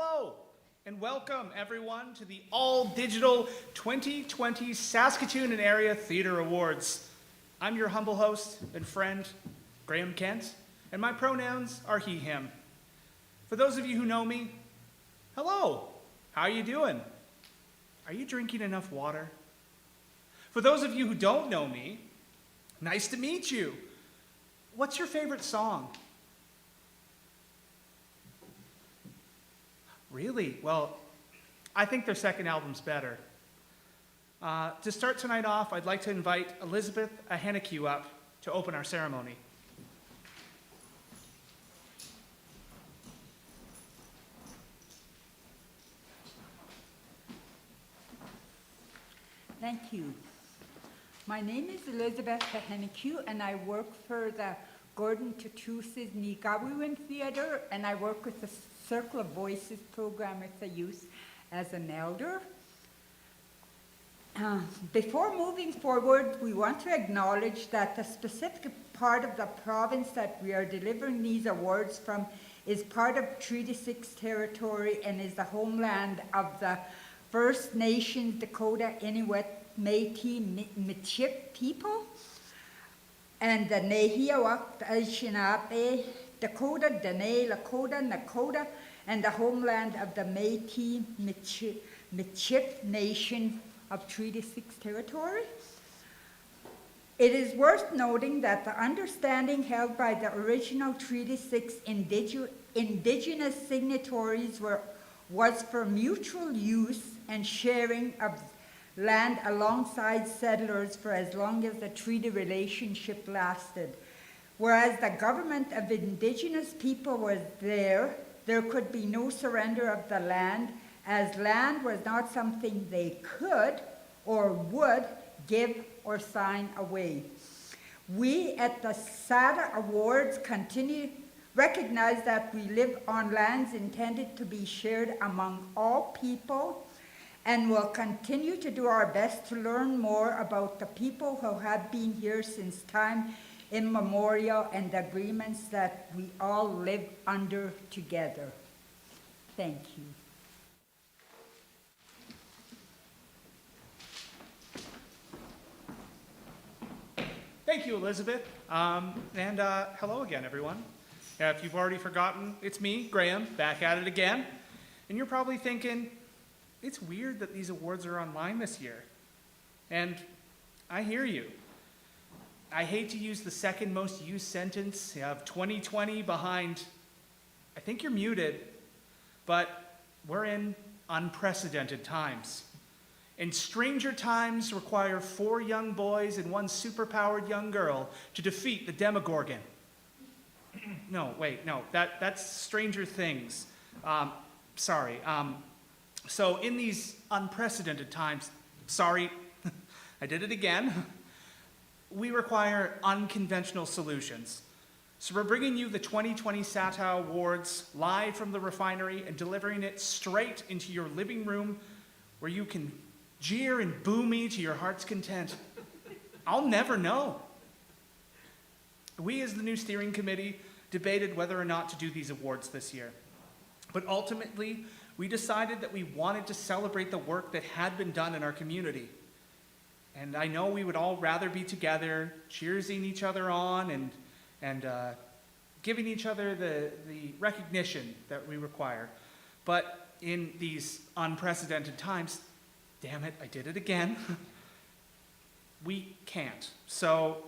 Hello, and welcome everyone to the all-digital 2020 Saskatoon and Area Theatre Awards. I'm your humble host and friend, Graham Kent, and my pronouns are he, him. For those of you who know me, hello, how are you doing? Are you drinking enough water? For those of you who don't know me, nice to meet you. What's your favorite song? Really? Well, I think their second album's better. To start tonight off, I'd like to invite Elizabeth Ahenecue up to open our ceremony. Thank you. My name is Elizabeth Ahenecue, and I work for the Gordon Tatusis Nigawin Theatre, and I work with the Circle of Voices program with the youth as an elder. Before moving forward, we want to acknowledge that the specific part of the province that we are delivering these awards from is part of Treaty 6 territory and is the homeland of the First Nations, Dakota, Inuit, Métis, Michip people, and the Nehiawak, Anishinaabe, Dakota, Dene, Lakota, Nakota, and the homeland of the Métis, Michip Nation of Treaty 6 territory. It is worth noting that the understanding held by the original Treaty 6 indigenous signatories was for mutual use and sharing of land alongside settlers for as long as the treaty relationship lasted. Whereas the government of Indigenous people was there could be no surrender of the land, as land was not something they could or would give or sign away. We at the SATAwards recognize that we live on lands intended to be shared among all people, and will continue to do our best to learn more about the people who have been here since time immemorial and the agreements that we all live under together. Thank you. Thank you, Elizabeth. Hello again, everyone. If you've already forgotten, it's me, Graham, back at it again. And you're probably thinking, it's weird that these awards are online this year. And I hear you. I hate to use the second most used sentence of 2020 behind, I think you're muted, but we're in unprecedented times. And stranger times require 4 young boys and 1 superpowered young girl to defeat the Demogorgon. No, that's Stranger Things. Sorry. So in these unprecedented times, sorry, I did it again, we require unconventional solutions. So we're bringing you the 2020 SATAwards live from the refinery and delivering it straight into your living room where you can jeer and boo me to your heart's content. I'll never know. We as the new steering committee debated whether or not to do these awards this year. But ultimately, we decided that we wanted to celebrate the work that had been done in our community. And I know we would all rather be together, cheersing each other on and giving each other the recognition that we require. But in these unprecedented times, damn it, I did it again, we can't. So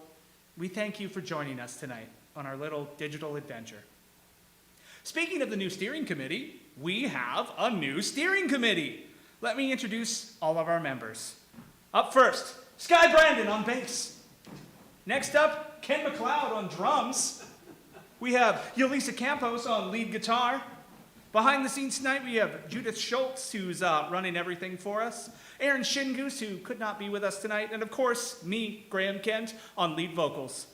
we thank you for joining us tonight on our little digital adventure. Speaking of the new steering committee, we have a new steering committee. Let me introduce all of our members. Up first, Sky Brandon on bass. Next up, Ken McLeod on drums. We have Yelisa Campos on lead guitar. Behind the scenes tonight, we have Judith Schultz, who's running everything for us. Aaron Shingoose, who could not be with us tonight. And of course, me, Graham Kent, on lead vocals.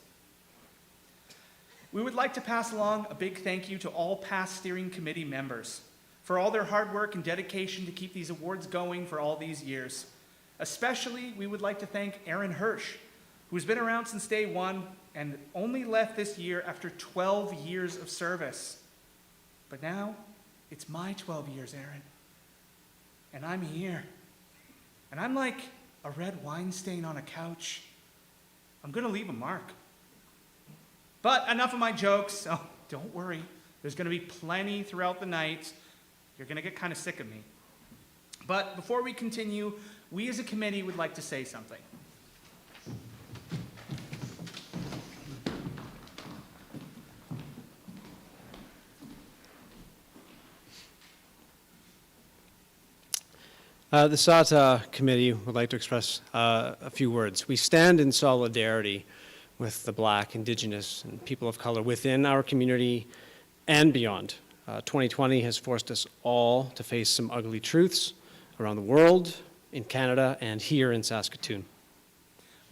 We would like to pass along a big thank you to all past steering committee members for all their hard work and dedication to keep these awards going for all these years. Especially, we would like to thank Aaron Hirsch, who's been around since day one and only left this year after 12 years of service. But now, It's my 12 years, Aaron. And I'm here. And I'm like a red wine stain on a couch. I'm gonna leave a mark. But enough of my jokes. Oh, don't worry. There's gonna be plenty throughout the night. You're gonna get kind of sick of me. But before we continue, we as a committee would like to say something. The SATA committee would like to express a few words. We stand in solidarity with the Black, Indigenous, and people of color within our community and beyond. 2020 has forced us all to face some ugly truths around the world, in Canada, and here in Saskatoon.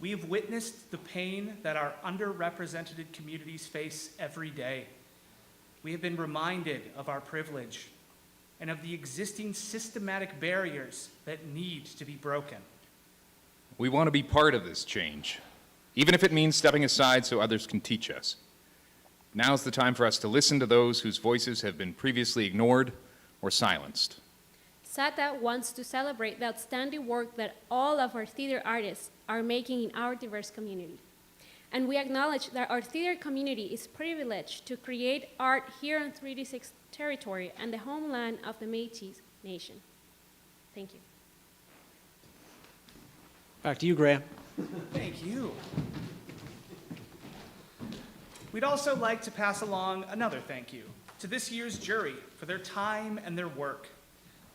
We have witnessed the pain that our underrepresented communities face every day. We have been reminded of our privilege and of the existing systematic barriers that need to be broken. We want to be part of this change, even if it means stepping aside so others can teach us. Now's the time for us to listen to those whose voices have been previously ignored or silenced. SATA wants to celebrate the outstanding work that all of our theater artists are making in our diverse community. And we acknowledge that our theater community is privileged to create art here on Treaty 6 territory and the homeland of the Métis Nation. Thank you. Back to you, Graham. Thank you. We'd also like to pass along another thank you to this year's jury for their time and their work.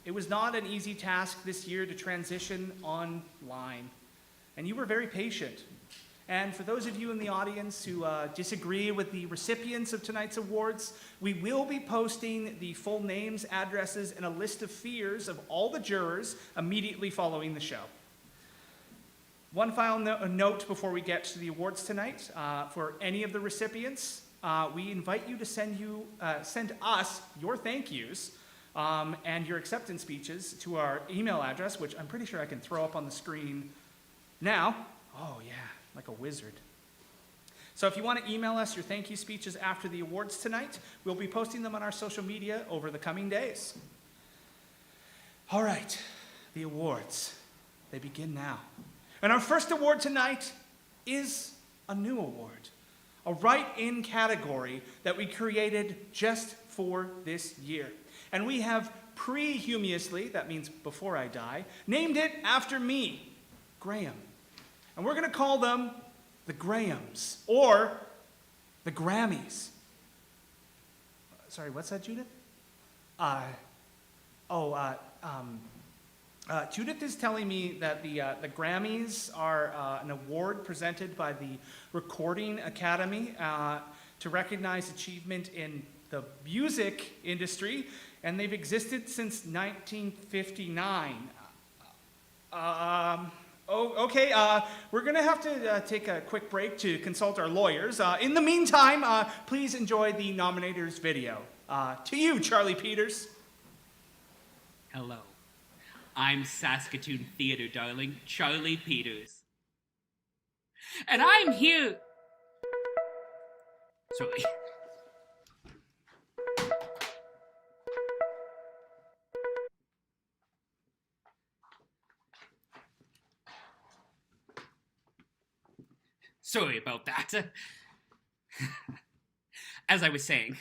It was not an easy task this year to transition online, and you were very patient. And for those of you in the audience who disagree with the recipients of tonight's awards, we will be posting the full names, addresses, and a list of fears of all the jurors immediately following the show. One final note before we get to the awards tonight. For any of the recipients, we invite you to send us your thank yous and your acceptance speeches to our email address, which I'm pretty sure I can throw up on the screen now. Oh yeah, like a wizard. So if you want to email us your thank you speeches after the awards tonight, we'll be posting them on our social media over the coming days. All right, the awards. They begin now. And our first award tonight is a new award, a write-in category that we created just for this year. And we have prehumously, that means before I die, named it after me, Graham. And we're going to call them the Grahams, or the Grammys. Sorry, what's that, Judith? Judith is telling me that the Grammys are an award presented by the Recording Academy to recognize achievement in the music industry, and they've existed since 1959. Okay, we're going to have to take a quick break to consult our lawyers. In the meantime, please enjoy the nominators' video. To you, Charlie Peters. Hello. I'm Saskatoon theater darling, Charlie Peters. And I'm here... Sorry. Sorry about that. As I was saying,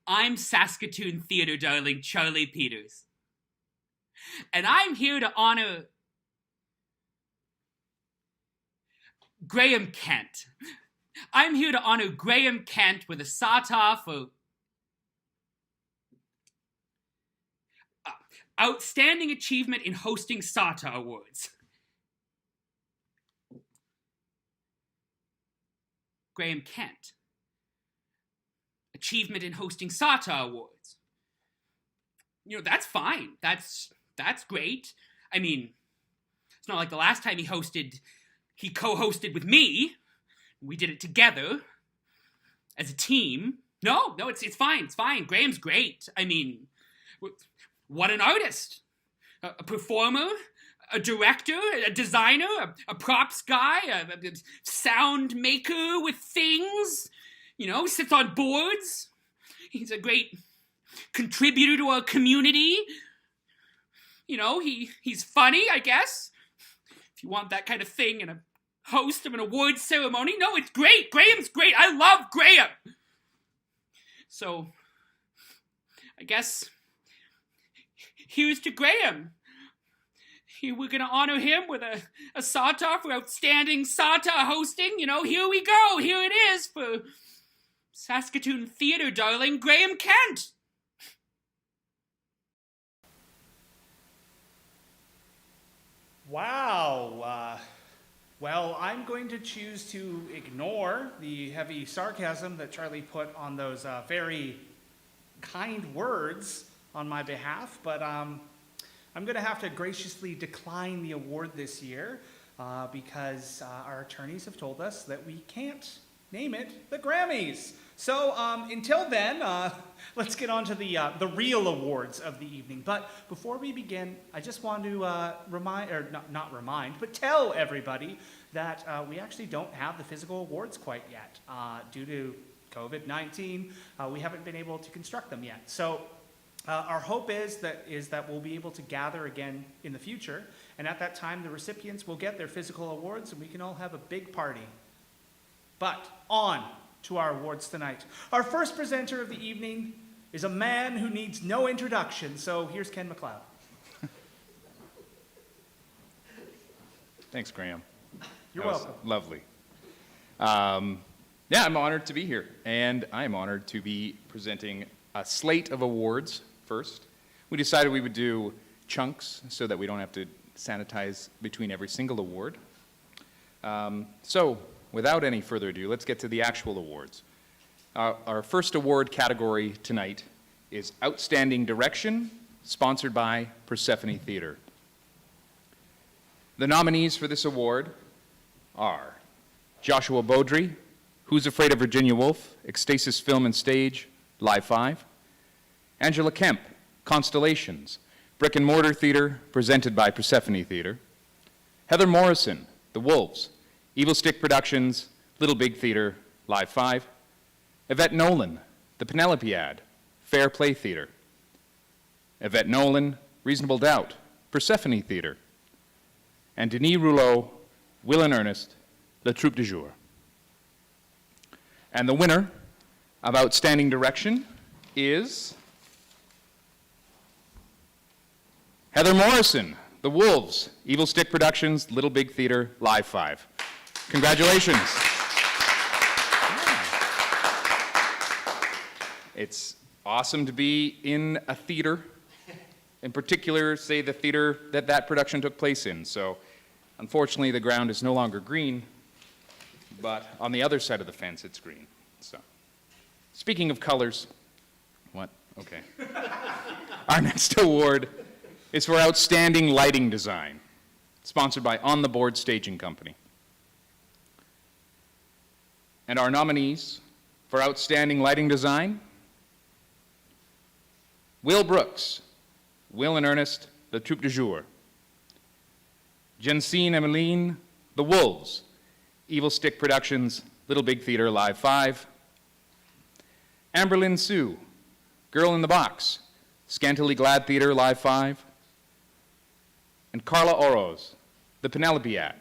I'm Saskatoon theater darling, Charlie Peters. And I'm here to honor Graham Kent. I'm here to honor Graham Kent with a SATA for Outstanding Achievement in Hosting SATA Awards. Graham Kent. Achievement in Hosting SATA Awards. You know, that's fine. That's great. I mean, it's not like the last time he co-hosted with me. We did it together as a team. No, it's fine. It's fine. Graham's great. I mean, what an artist. A performer, a director, a designer, a props guy, a sound maker with things, you know, sits on boards. He's a great contributor to our community. You know, he's funny, I guess. If you want that kind of thing in a host of an awards ceremony. No, it's great. Graham's great. I love Graham. So, I guess, here's to Graham. Here we're going to honor him with a SATA for outstanding SATA hosting. You know, here we go. Here it is for Saskatoon Theatre, darling, Graham Kent. Wow. Well, I'm going to choose to ignore the heavy sarcasm that Charlie put on those very kind words on my behalf, but I'm going to have to graciously decline the award this year because our attorneys have told us that we can't name it the Grammys. So until then, let's get on to the real awards of the evening. But before we begin, I just want to not remind, but tell everybody that we actually don't have the physical awards quite yet. Due to COVID-19, we haven't been able to construct them yet. So our hope is that we'll be able to gather again in the future, and at that time, the recipients will get their physical awards, and we can all have a big party. But on to our awards tonight. Our first presenter of the evening is a man who needs no introduction, so here's Ken McLeod. Thanks, Graham. You're That was welcome. Lovely. Yeah, I'm honored to be here, and I'm honored to be presenting a slate of awards first. We decided we would do chunks so that we don't have to sanitize between every single award. So, without any further ado, let's get to the actual awards. Our first award category tonight is Outstanding Direction, sponsored by Persephone Theatre. The nominees for this award are Joshua Beaudry, Who's Afraid of Virginia Woolf, Ecstasis Film and Stage, Live 5. Angela Kemp, Constellations, Brick and Mortar Theatre, presented by Persephone Theatre. Heather Morrison, The Wolves, Evil Stick Productions, Little Big Theatre, Live 5. Yvette Nolan, The Penelope Ad, Fair Play Theatre. Yvette Nolan, Reasonable Doubt, Persephone Theatre. And Denis Rouleau, Will and Ernest, Le Troupe du Jour. And the winner of Outstanding Direction is Heather Morrison, The Wolves, Evil Stick Productions, Little Big Theatre, Live 5. Congratulations. It's awesome to be in a theater, in particular, say the theater that production took place in. So, unfortunately, the ground is no longer green, but on the other side of the fence, it's green. So, speaking of colors, what? Okay. Our next award is for Outstanding Lighting Design, sponsored by On the Board Staging Company. And our nominees for Outstanding Lighting Design: Will Brooks, Will and Ernest, Le Troupe du Jour. Jensine Emmeline, The Wolves, Evil Stick Productions, Little Big Theatre, Live 5. Amberlynn Sue, Girl in the Box, Scantily Glad Theatre, Live 5. And Carla Oroz, The Penelope Ad,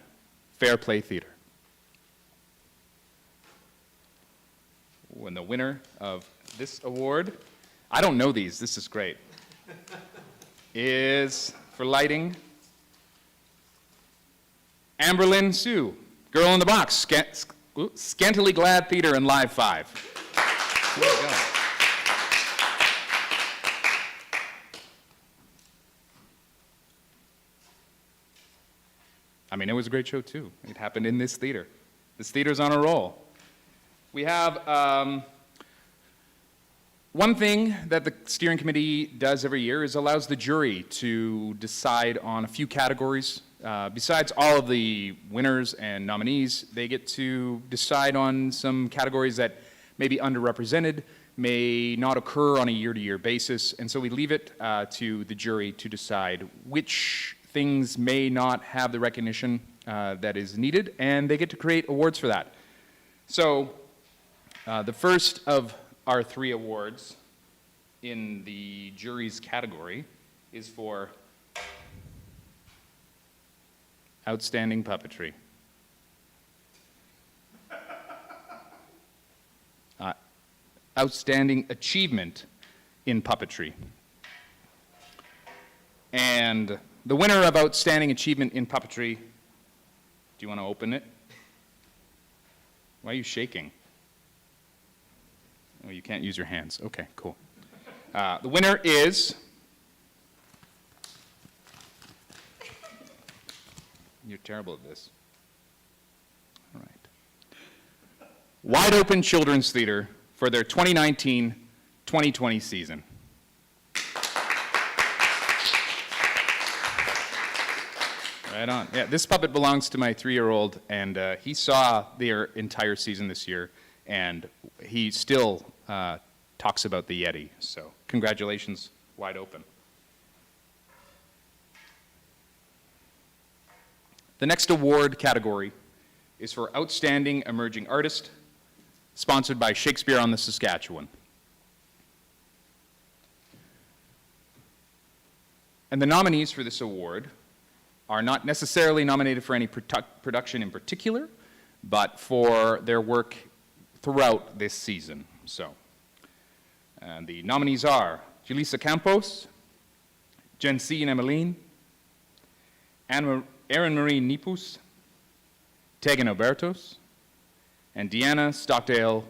Fair Play Theatre. And the winner of this award, I don't know these, this is great, is for lighting, Amberlynn Sue, Girl in the Box, Scantily Glad Theatre and Live 5. There you go. I mean, it was a great show, too. It happened in this theater. This theater's on a roll. We have one thing that the steering committee does every year is allows the jury to decide on a few categories. Besides all of the winners and nominees, they get to decide on some categories that may be underrepresented, may not occur on a year-to-year basis, and so we leave it to the jury to decide which things may not have the recognition that is needed, and they get to create awards for that. So the first of our three awards in the jury's category is for outstanding puppetry. Outstanding achievement in puppetry. And the winner of outstanding achievement in puppetry, do you want to open it? Why are you shaking? Oh, you can't use your hands. Okay, cool. The winner is... You're terrible at this. All right. Wide Open Children's Theater for their 2019-2020 season. Right on. Yeah, this puppet belongs to my 3-year-old, and he saw their entire season this year, and he still talks about the Yeti. So congratulations, Wide Open. The next award category is for Outstanding Emerging Artist, sponsored by Shakespeare on the Saskatchewan. And the nominees for this award are not necessarily nominated for any production in particular, but for their work throughout this season. So, and the nominees are Julissa Campos, Jensine Emmeline, Erin Marie Nipus, Tegan Obertos, and Deanna Stockdale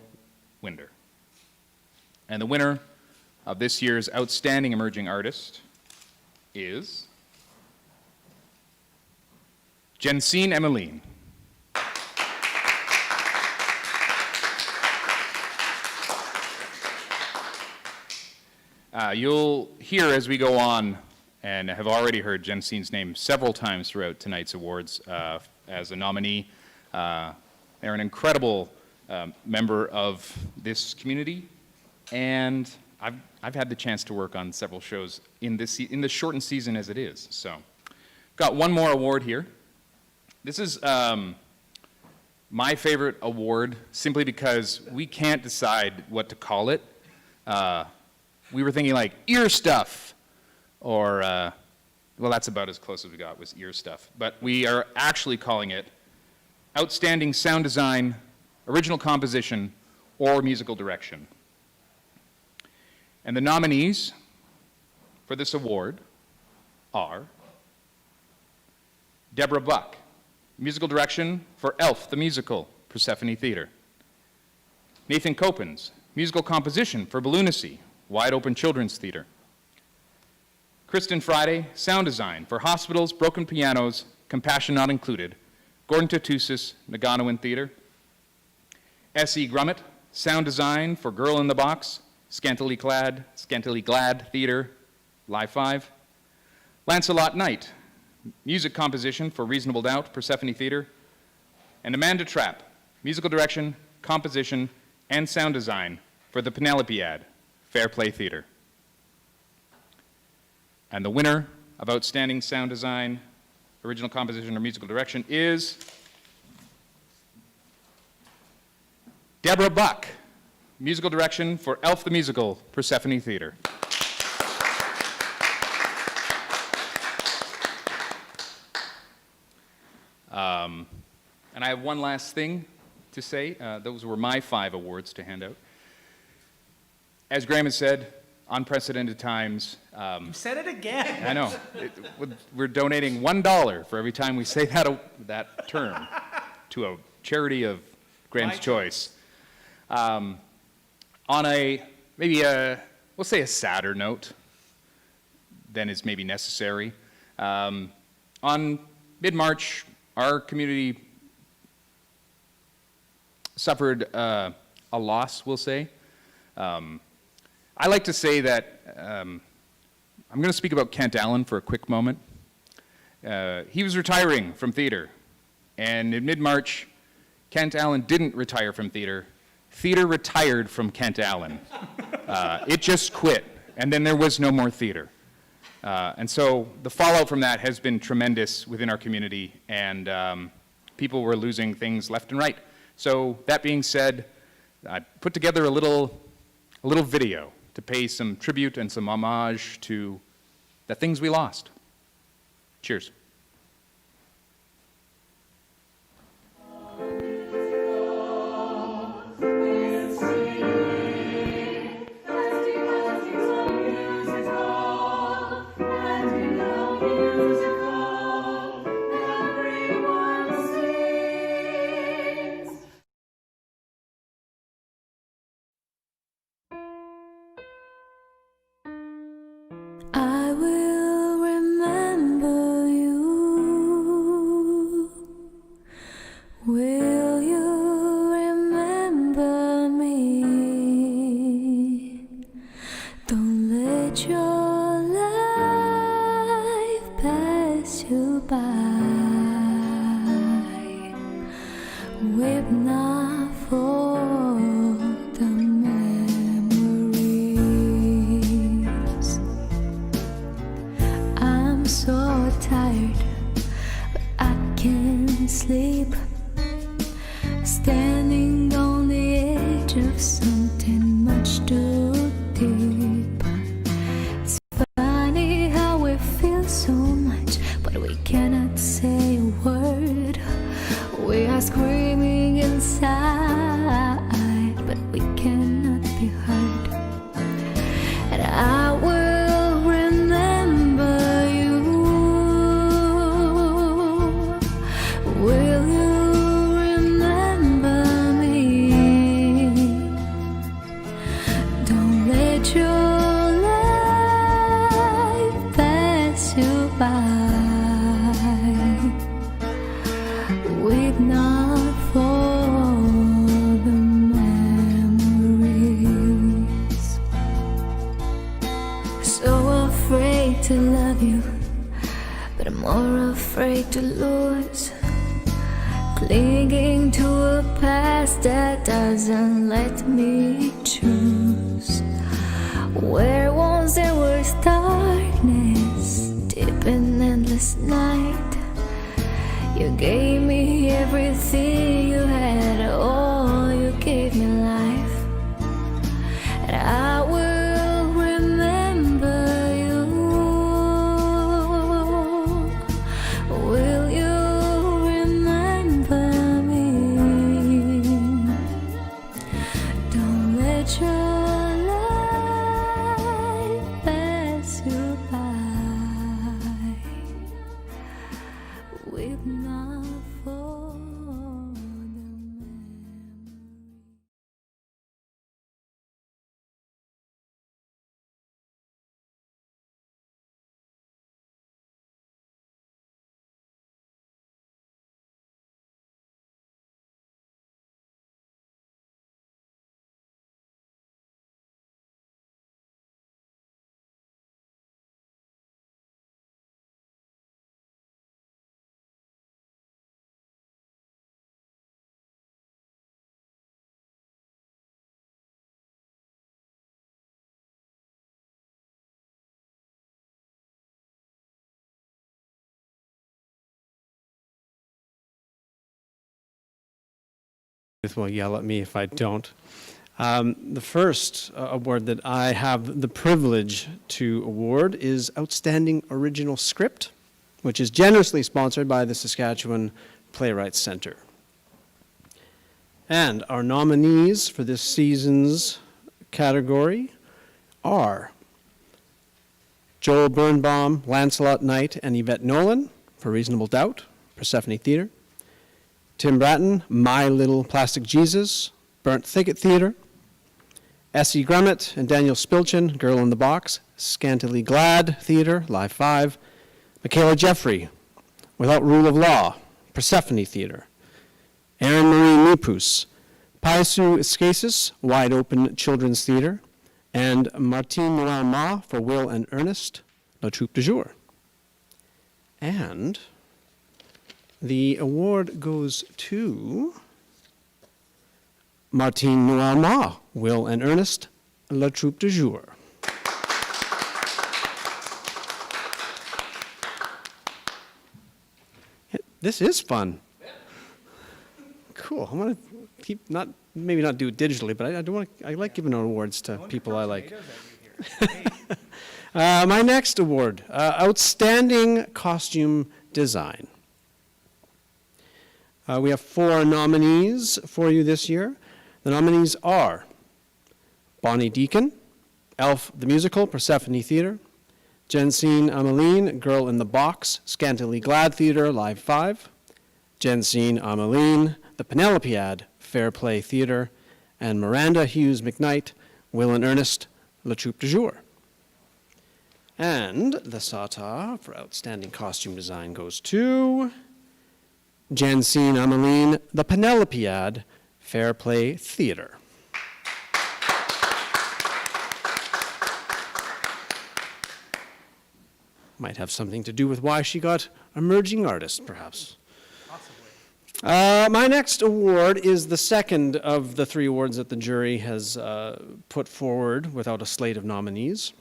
Winder. And the winner of this year's Outstanding Emerging Artist is Jensine Emmeline. You'll hear as we go on, and have already heard Jensine's name several times throughout tonight's awards as a nominee. They're an incredible member of this community, and I've had the chance to work on several shows in this shortened season as it is. So, got one more award here. This is my favorite award simply because we can't decide what to call it. We were thinking like ear stuff, or well, that's about as close as we got was ear stuff. But we are actually calling it Outstanding Sound Design, Original Composition, or Musical Direction. And the nominees for this award are Deborah Buck, Musical Direction for Elf the Musical, Persephone Theatre. Nathan Copens, Musical Composition for Balloonacy, Wide Open Children's Theatre. Kristen Friday, Sound Design for Hospitals, Broken Pianos, Compassion Not Included, Gordon Tatusis, Naganoan Theatre. S.E. Grummett, Sound Design for Girl in the Box, Scantily Glad Theatre, Live 5. Lancelot Knight, Music Composition for Reasonable Doubt, Persephone Theatre. And Amanda Trapp, Musical Direction, Composition, and Sound Design for the Penelopead, Fair Play Theatre. And the winner of Outstanding Sound Design, Original Composition, or Musical Direction is Deborah Buck, Musical Direction for Elf the Musical, Persephone Theatre. And I have one last thing to say. Those were my 5 awards to hand out. As Graham has said, unprecedented times. You said it again. I know. We're donating $1 for every time we say that term to a charity of Graham's choice. On we'll say a sadder note than is maybe necessary. On mid-March, our community suffered a loss, we'll say. I like to say that I'm going to speak about Kent Allen for a quick moment. He was retiring from theater, and in mid-March, Kent Allen didn't retire from theater. Theater retired from Kent Allen. It just quit, and then there was no more theater. And so the fallout from that has been tremendous within our community, and people were losing things left and right. So that being said, I put together a little video to pay some tribute and some homage to the things we lost. Cheers. I will remember you. Will you remember me? Don't let your life pass you by. Weep not for the memories. I'm so tired, but I can't sleep. Standing on the edge of something much too deep. It's funny how we feel so much, but we cannot say a word. We are screaming inside, but we cannot be heard. And I will remember you. Will you remember me? Don't let your life pass you by. Weep not for the memories. So afraid to love you, but I'm more afraid to lose. Clinging to a past that doesn't let me choose. Where once there was darkness, deep in endless night, you gave me everything you had, oh, you gave me life. And I will remember you. Will you remember me? Don't let your life pass you by. Weep not for the memory. Will yell at me if I don't. The first award that I have the privilege to award is Outstanding Original Script, which is generously sponsored by the Saskatchewan Playwrights Centre. And our nominees for this season's category are Joel Birnbaum, Lancelot Knight, and Yvette Nolan for Reasonable Doubt, Persephone Theatre. Tim Bratton, My Little Plastic Jesus, Burnt Thicket Theatre. Essie Grummett and Daniel Spilchin, Girl in the Box, Scantily Glad Theatre, Live 5. Michaela Jeffrey, Without Rule of Law, Persephone Theatre. Erin Marie Nipus, Paisu Escasis, Wide Open Children's Theatre. And Martine Morin-Ma for Will and Ernest, La Troupe de Jour. And the award goes to Martine Morin-Ma, Will and Ernest, La Troupe de Jour. This is fun. Cool. I'm going to keep not maybe not do it digitally, but I do want. I like giving awards to people I like. My next award, Outstanding Costume Design. We have 4 nominees for you this year. The nominees are Bonnie Deacon, Elf the Musical, Persephone Theater; Jensine Ameline, Girl in the Box, Scantily Glad Theater, Live 5; Jensine Ameline, The Penelopead, Fair Play Theater; and Miranda Hughes McKnight, Will and Ernest, La Troupe du Jour. And the SATA for Outstanding Costume Design goes to Jensine Ameline, The Penelopead, Fair Play Theater. Might have something to do with why she got Emerging Artist, perhaps. My next award is the second of the 3 awards that the jury has put forward without a slate of nominees.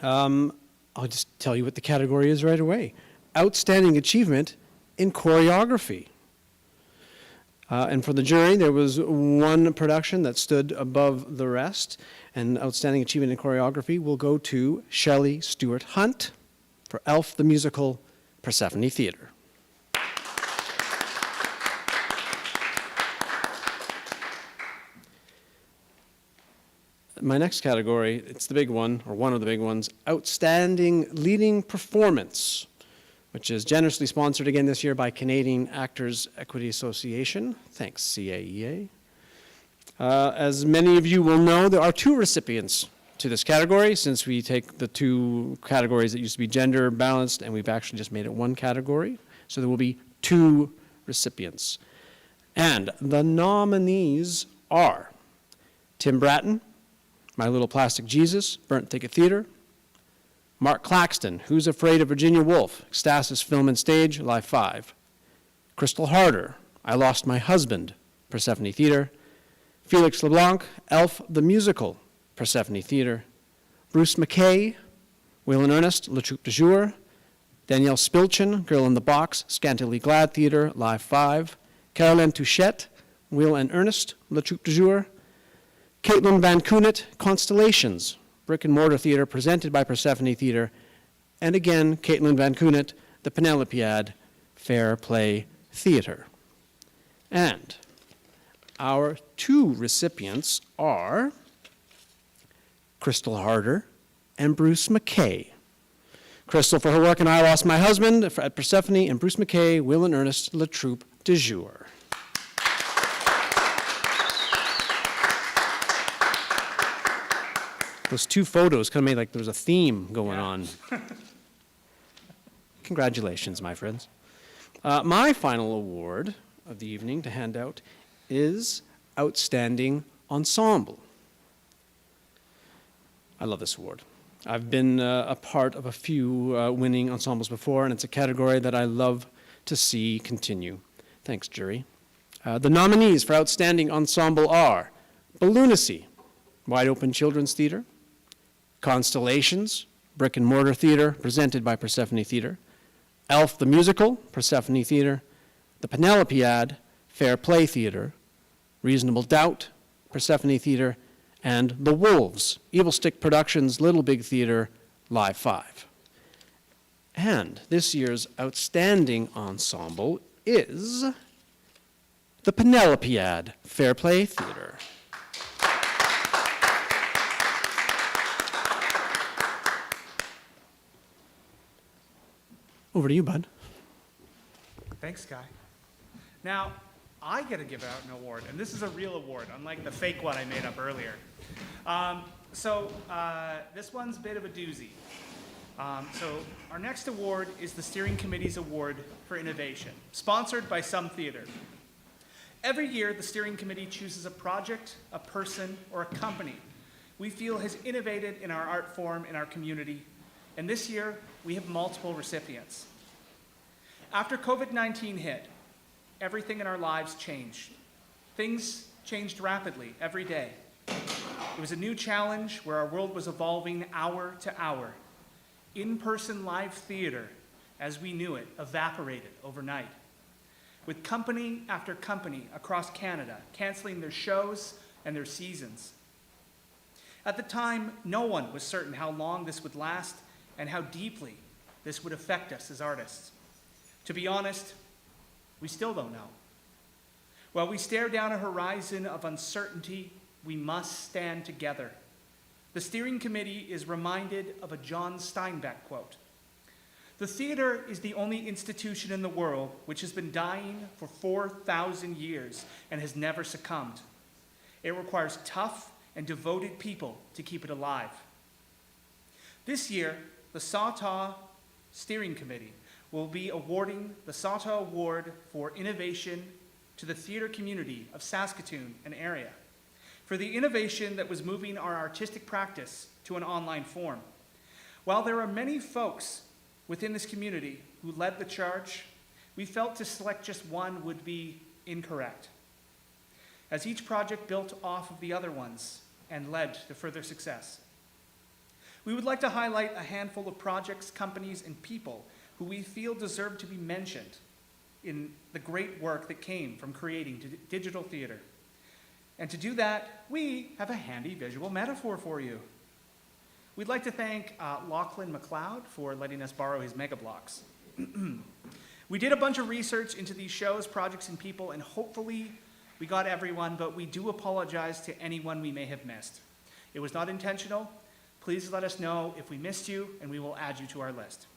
I'll just tell you what the category is right away. Outstanding Achievement in Choreography. And for the jury, there was 1 production that stood above the rest, and Outstanding Achievement in Choreography will go to Shelley Stewart Hunt for Elf the Musical, Persephone Theater. My next category, it's the big one, or one of the big ones, Outstanding Leading Performance, which is generously sponsored again this year by Canadian Actors Equity Association. Thanks, CAEA. As many of you will know, there are 2 recipients to this category, since we take the 2 categories that used to be gender balanced, and we've actually just made it 1 category. So there will be 2 recipients. And the nominees are Tim Bratton, My Little Plastic Jesus, Burnt Thicket Theater; Mark Claxton, Who's Afraid of Virginia Woolf, Ecstasis Film and Stage, Live 5; Crystal Harder, I Lost My Husband, Persephone Theater; Felix LeBlanc, Elf the Musical, Persephone Theater; Bruce McKay, Will and Ernest, La Troupe du Jour; Danielle Spilchin, Girl in the Box, Scantily Glad Theater, Live 5; Caroline Touchette, Will and Ernest, La Troupe du Jour; Caitlin Van Coonet, Constellations, Brick and Mortar Theater, presented by Persephone Theater; and again, Caitlin Van Coonet, The Penelopead, Fair Play Theater. And our 2 recipients are Crystal Harder and Bruce McKay. Crystal for her work in I Lost My Husband at Persephone, and Bruce McKay, Will and Ernest, La Troupe du Jour. Those 2 photos kind of made like there was a theme going on. Congratulations, my friends. My final award of the evening to hand out is Outstanding Ensemble. I love this award. I've been a part of a few winning ensembles before, and it's a category that I love to see continue. Thanks, jury. The nominees for Outstanding Ensemble are Balloonacy, Wide Open Children's Theater; Constellations, Brick and Mortar Theater, presented by Persephone Theater; Elf the Musical, Persephone Theater; The Penelopead, Fair Play Theater; Reasonable Doubt, Persephone Theater; and The Wolves, Evil Stick Productions, Little Big Theater, Live 5. And this year's Outstanding Ensemble is The Penelopead, Fair Play Theater. Over to you, bud. Thanks, Guy. Now, I get to give out an award, and this is a real award, unlike the fake one I made up earlier. This one's a bit of a doozy. So our next award is the Steering Committee's Award for Innovation, sponsored by Some Theater. Every year, the Steering Committee chooses a project, a person, or a company we feel has innovated in our art form in our community, and this year, we have multiple recipients. After COVID-19 hit, everything in our lives changed. Things changed rapidly every day. It was a new challenge where our world was evolving hour to hour. In-person live theater, as we knew it, evaporated overnight. with company after company across Canada canceling their shows and their seasons. At the time, no one was certain how long this would last and how deeply this would affect us as artists. To be honest, we still don't know. While we stare down a horizon of uncertainty, we must stand together. The steering committee is reminded of a John Steinbeck quote. The theater is the only institution in the world which has been dying for 4,000 years and has never succumbed. It requires tough and devoted people to keep it alive. This year, the SATA Steering Committee will be awarding the SATA Award for Innovation to the theater community of Saskatoon and area for the innovation that was moving our artistic practice to an online form. While there are many folks within this community who led the charge, we felt to select just one would be incorrect, as each project built off of the other ones and led to further success. We would like to highlight a handful of projects, companies, and people who we feel deserve to be mentioned in the great work that came from creating digital theater. And to do that, we have a handy visual metaphor for you. We'd like to thank Lachlan McLeod for letting us borrow his Mega Blocks. We did a bunch of research into these shows, projects, and people, and hopefully we got everyone, but we do apologize to anyone we may have missed. It was not intentional. Please let us know if we missed you, and we will add you to our list.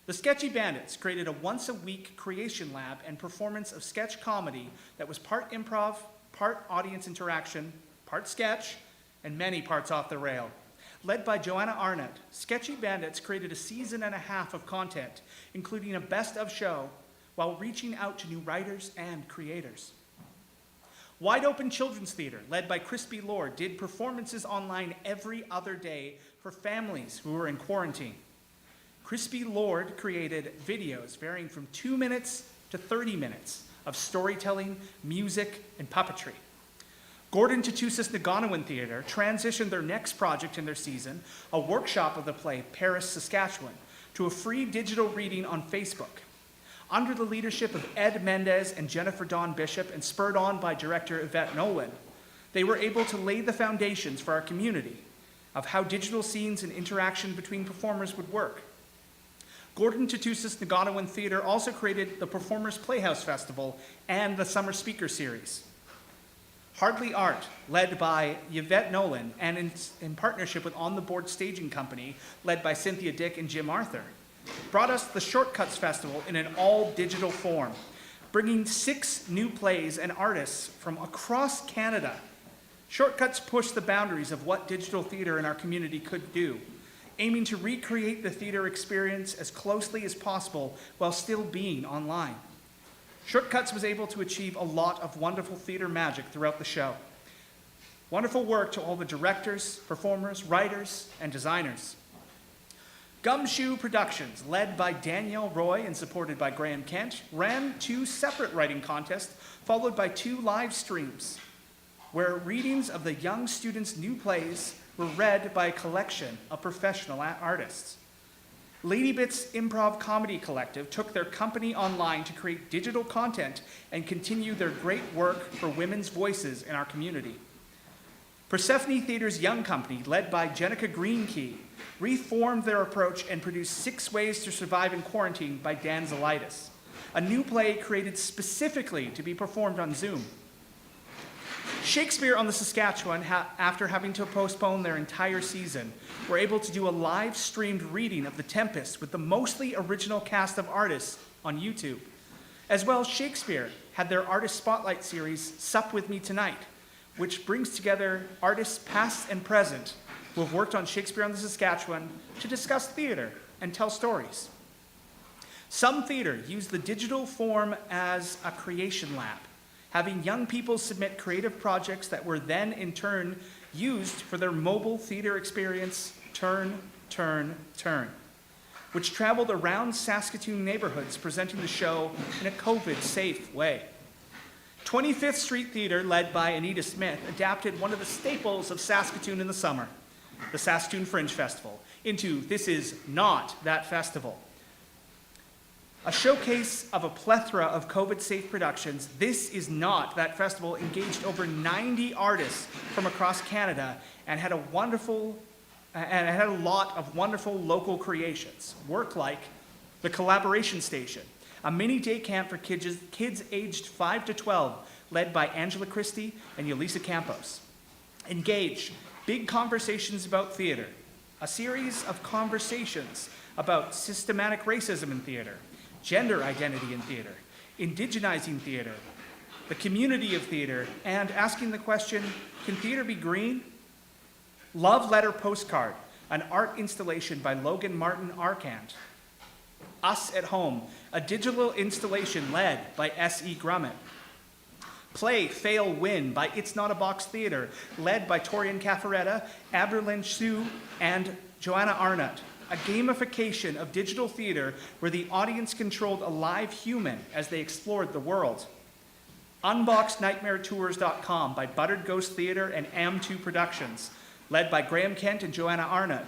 The Sketchy Bandits created a once-a-week creation lab and performance of sketch comedy that was part improv, part audience interaction, part sketch, and many parts off the rail. Led by Joanna Arnott, Sketchy Bandits created a season and a half of content, including a best-of show, while reaching out to new writers and creators. Wide Open Children's Theater, led by Crispy Lord, did performances online every other day for families who were in quarantine. Crispy Lord created videos varying from 2 minutes to 30 minutes of storytelling, music, and puppetry. Gordon Tatusis Naganowan Theatre transitioned their next project in their season, a workshop of the play Paris, Saskatchewan, to a free digital reading on Facebook. Under the leadership of Ed Mendez and Jennifer Dawn Bishop, and spurred on by director Yvette Nolan, they were able to lay the foundations for our community of how digital scenes and interaction between performers would work. Gordon Tatusis Naganowan Theatre also created the Performers Playhouse Festival and the Summer Speaker Series. Hardly Art, led by Yvette Nolan and in partnership with On the Board Staging Company, led by Cynthia Dick and Jim Arthur, brought us the Shortcuts Festival in an all-digital form, bringing 6 new plays and artists from across Canada. Shortcuts pushed the boundaries of what digital theater in our community could do, aiming to recreate the theater experience as closely as possible while still being online. Shortcuts was able to achieve a lot of wonderful theater magic throughout the show. Wonderful work to all the directors, performers, writers, and designers. Gumshoe Productions, led by Danielle Roy and supported by Graham Kent, ran 2 separate writing contests, followed by 2 live streams, where readings of the young students' new plays were read by a collection of professional artists. Lady Bits Improv Comedy Collective took their company online to create digital content and continue their great work for women's voices in our community. Persephone Theater's Young Company, led by Jenica Greenkey, reformed their approach and produced 6 Ways to Survive in Quarantine by Dan Zelitis, a new play created specifically to be performed on Zoom. Shakespeare on the Saskatchewan, after having to postpone their entire season, were able to do a live-streamed reading of The Tempest with the mostly original cast of artists on YouTube. As well, Shakespeare had their Artist Spotlight series, Sup With Me Tonight, which brings together artists past and present who have worked on Shakespeare on the Saskatchewan to discuss theater and tell stories. Some theater used the digital form as a creation lab, having young people submit creative projects that were then in turn used for their mobile theater experience, Turn, Turn, Turn, which traveled around Saskatoon neighborhoods presenting the show in a COVID-safe way. 25th Street Theater, led by Anita Smith, adapted one of the staples of Saskatoon in the summer, the Saskatoon Fringe Festival, into This Is Not That Festival. A showcase of a plethora of COVID-safe productions, This Is Not That festival engaged over 90 artists from across Canada and had a lot of wonderful local creations. Work like the Collaboration Station, a mini day camp for kids aged 5 to 12, led by Angela Christie and Yelisa Campos. Engage, Big Conversations About Theatre, a series of conversations about systematic racism in theatre, gender identity in theatre, indigenizing theatre, the community of theatre, and asking the question, can theatre be green? Love Letter Postcard, an art installation by Logan Martin Arcand. Us at Home, a digital installation led by S.E. Grummett. Play, Fail, Win by It's Not a Box Theatre, led by Torian Caffaretta, Aberlin Sue, and Joanna Arnott. A gamification of digital theatre where the audience controlled a live human as they explored the world. UnboxedNightmareTours.com by Buttered Ghost Theatre and Am2 Productions, led by Graham Kent and Joanna Arnott.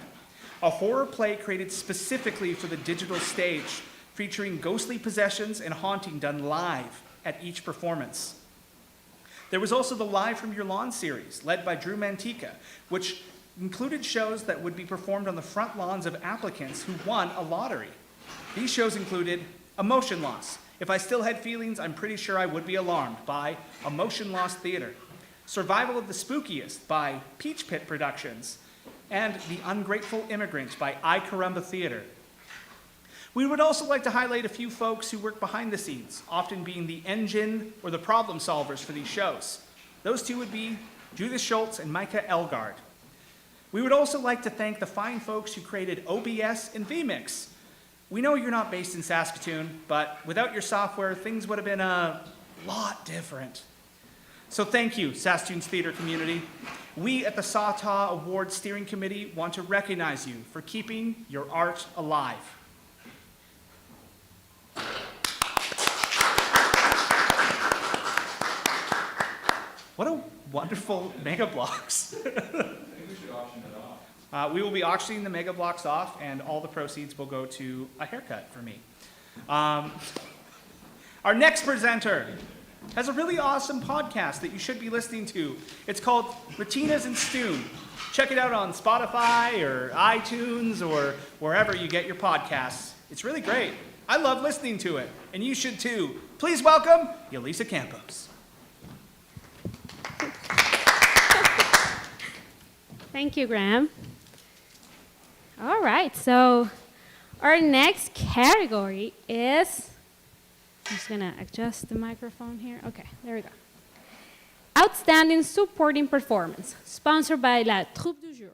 A horror play created specifically for the digital stage, featuring ghostly possessions and haunting done live at each performance. There was also the Live from Your Lawn series, led by Drew Mantica, which included shows that would be performed on the front lawns of applicants who won a lottery. These shows included Emotion Loss, If I Still Had Feelings, I'm Pretty Sure I Would Be Alarmed by Emotion Loss Theatre, Survival of the Spookiest by Peach Pit Productions, and The Ungrateful Immigrant by I Carumba Theatre. We would also like to highlight a few folks who work behind the scenes, often being the engine or the problem solvers for these shows. Those two would be Judith Schultz and Micah Elgard. We would also like to thank the fine folks who created OBS and vMix. We know you're not based in Saskatoon, but without your software, things would have been a lot different. So thank you, Saskatoon's theater community. We at the SATAwards Steering Committee want to recognize you for keeping your art alive. What a wonderful Mega Blocks. I think we should auction it off. We will be auctioning the Mega Blocks off, and all the proceeds will go to a haircut for me. Our next presenter has a really awesome podcast that you should be listening to. It's called Retinas and Stoon. Check it out on Spotify or iTunes or wherever you get your podcasts. It's really great. I love listening to it, and you should too. Please welcome Yelisa Campos. Thank you, Graham. All right, so our next category is, I'm just gonna adjust the microphone here. Okay, there we go. Outstanding Supporting Performance, sponsored by La Troupe du Jour.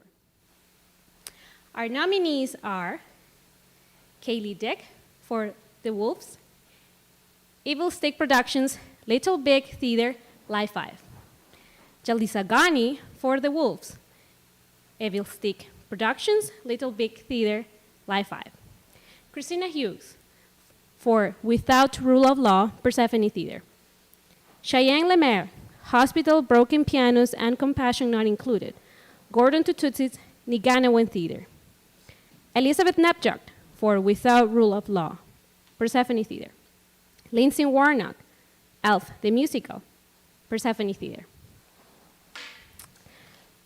Our nominees are Kaylee Dick for The Wolves, Evil Stick Productions, Little Big Theater, Live 5. Jalisa Ghani for The Wolves, Evil Stick Productions, Little Big Theater, Live 5. Christina Hughes for Without Rule of Law, Persephone Theater. Cheyenne Lemaire, Hospital, Broken Pianos, and Compassion Not Included, Gordon Tututsi's Niganawen Theater. Elizabeth Nepjuk for Without Rule of Law, Persephone Theater. Lindsay Warnock, Elf, the Musical, Persephone Theater.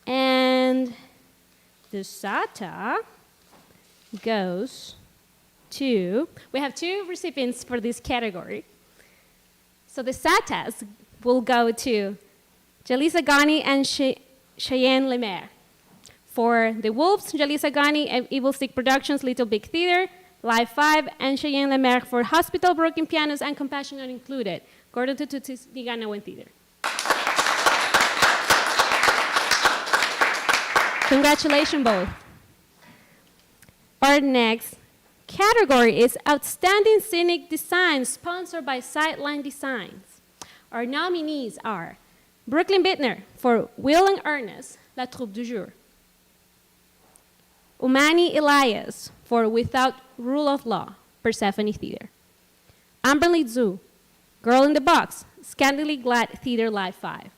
And the SATA goes to, we have two recipients for this category. So the SATAs will go to Jalisa Ghani and Cheyenne Lemaire. For The Wolves, Jalisa Ghani and Evil Stick Productions, Little Big Theater, Live 5, and Cheyenne Lemaire for Hospital, Broken Pianos, and Compassion Not Included, Gordon Tututsi's Niganawen Theater. Congratulations both. Our next category is Outstanding Scenic Design, sponsored by Sightline Designs. Our nominees are Brooklyn Bittner for Will and Ernest, La Troupe du Jour. Umani Elias for Without Rule of Law, Persephone Theater. Amberly Zhu, Girl in the Box, Scandally Glad Theater, Live 5.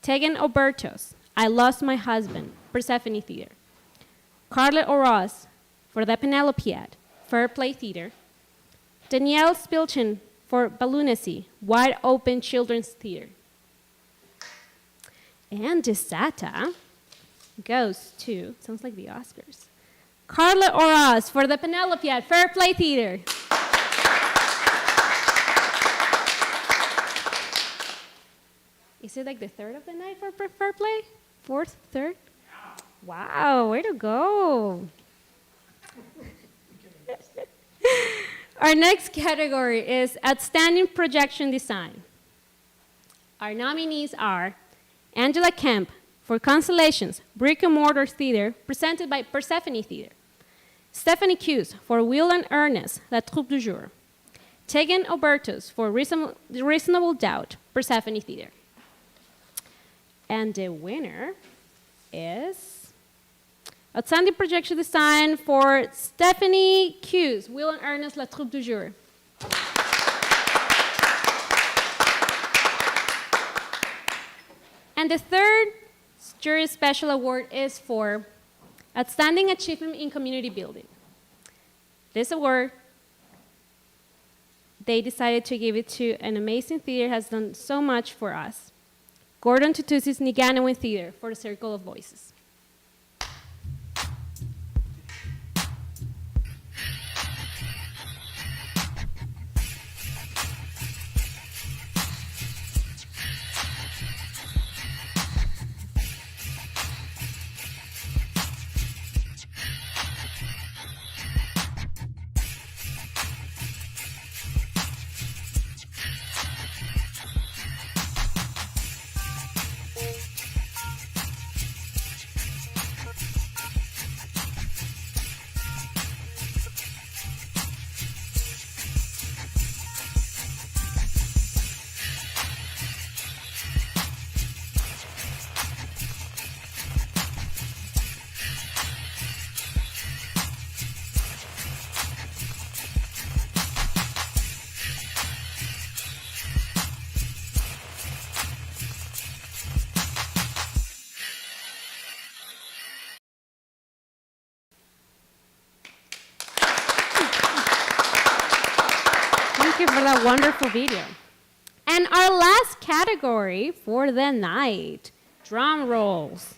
Tegan Obertos, I Lost My Husband, Persephone Theater. Carla Oroz for The Penelopiad, Fair Play Theater. Danielle Spilchin for Ballunacy, Wide Open Children's Theater. And the SATA goes to, sounds like the Oscars, Carla Oraz for the Penelope at Fair Play Theater. Is it like the third of the night for Fair Play? Fourth, third? Wow, way to go. Our next category is Outstanding Projection Design. Our nominees are Angela Kemp for Constellations, Brick and Mortar Theater, presented by Persephone Theater. Stephanie Cuse for Will and Ernest, La Troupe du Jour. Tegan Obertus for Reasonable Doubt, Persephone Theater. And the winner is Outstanding Projection Design for Stephanie Cuse, Will and Ernest, La Troupe du Jour. And the third Jury Special Award is for Outstanding Achievement in Community Building. This award, they decided to give it to an amazing theater, has done so much for us. Gordon Tutusi's Niganowin Theater for the Circle of Voices. Thank you for that wonderful video. And our last category for the night, drum rolls,